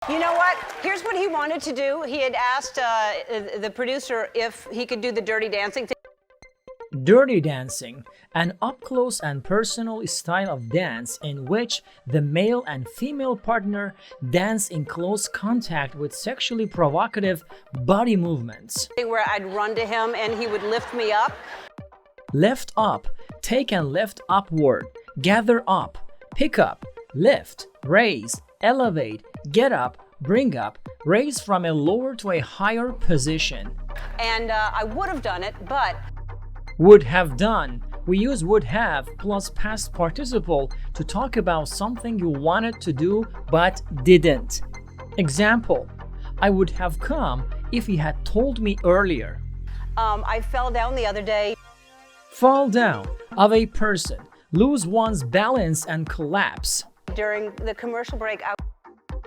You know what? Here's what he wanted to do. He had asked the producer if he could do the Dirty Dancing thing. Dirty dancing, an up-close and personal style of dance in which the male and female partner dance in close contact with sexually provocative body movements. Where I'd run to him and he would lift me up. Lift up, take and lift upward, gather up, pick up, lift, raise, elevate, get up, bring up, raise from a lower to a higher position. And I would have done it, but... Would have done. We use would have plus past participle to talk about something you wanted to do but didn't. Example, I would have come if he had told me earlier. I fell down the other day. Fall down of a person, lose one's balance and collapse. During the commercial break,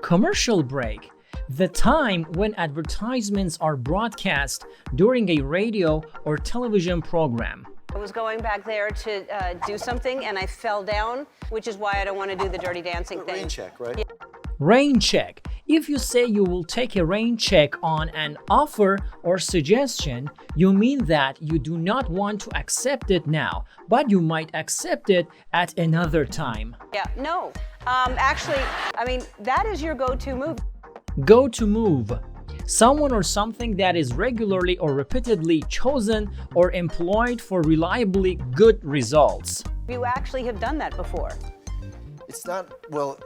Commercial break, the time when advertisements are broadcast during a radio or television program. I was going back there to do something and I fell down, which is why I don't want to do the Dirty Dancing thing. Rain check, right? Yeah. Rain check. If you say you will take a rain check on an offer or suggestion, you mean that you do not want to accept it now, but you might accept it at another time. Yeah, no. Actually, I mean, that is your go-to move. Go to move. Someone or something that is regularly or repeatedly chosen or employed for reliably good results. You actually have done that before. It's not, well,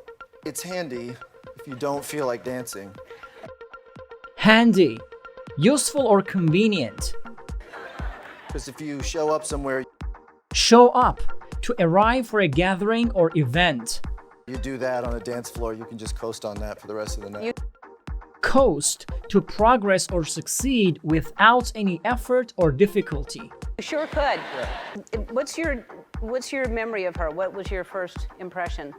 it's handy if you don't feel like dancing. Handy. Useful or convenient. Because if you show up somewhere, Show up. To arrive for a gathering or event. you do that on a dance floor, you can just coast on that for the rest of the night. Coast. To progress or succeed without any effort or difficulty. You sure could. Yeah. What's your memory of her? What was your first impression?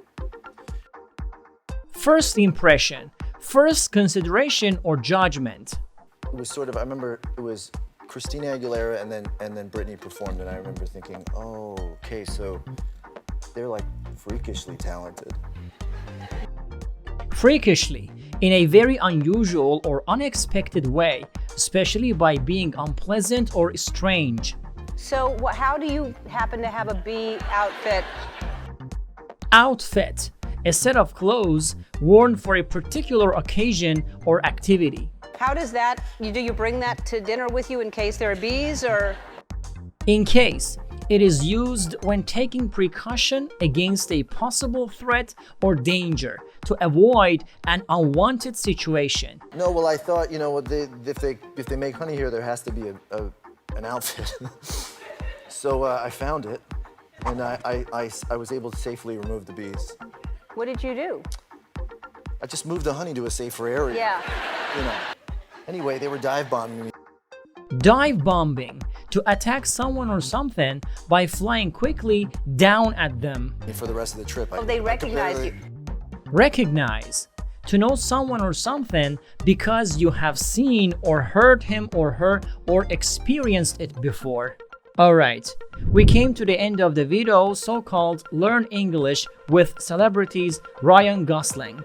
First impression. First consideration or judgment. It was sort of, I remember it was Christina Aguilera and then Britney performed, and I remember thinking, oh, okay, so they're like freakishly talented. Freakishly, in a very unusual or unexpected way, especially by being unpleasant or strange. So how do you happen to have a bee outfit? Outfit, a set of clothes worn for a particular occasion or activity. How does that, do you bring that to dinner with you in case there are bees, or? In case, it is used when taking precaution against a possible threat or danger to avoid an unwanted situation. No, well, I thought, you know, if they make honey here, there has to be an outfit. So I found it, and I was able to safely remove the bees. What did you do? I just moved the honey to a safer area. Yeah. You know. Anyway, they were dive bombing me. Dive bombing, to attack someone or something by flying quickly down at them. For the rest of the trip. Oh, they recognized you. Recognize, to know someone or something because you have seen or heard him or her or experienced it before. Alright, we came to the end of the video so-called Learn English with celebrities Ryan Gosling.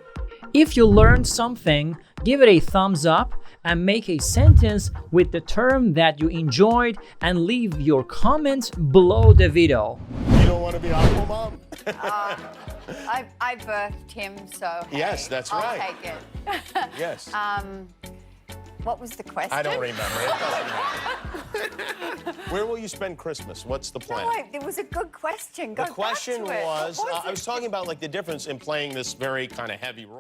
If you learned something, give it a thumbs up and make a sentence with the term that you enjoyed and leave your comment below the video. You don't want to be Aquaman? I birthed him, so hey, Yes, that's right. I'll take it. Yes. What was the question? I don't remember. It doesn't matter. Where will you spend Christmas? What's the plan? No, it was a good question. Go The question back to it. was, What I was it? talking about like the difference in playing this very kind of heavy role.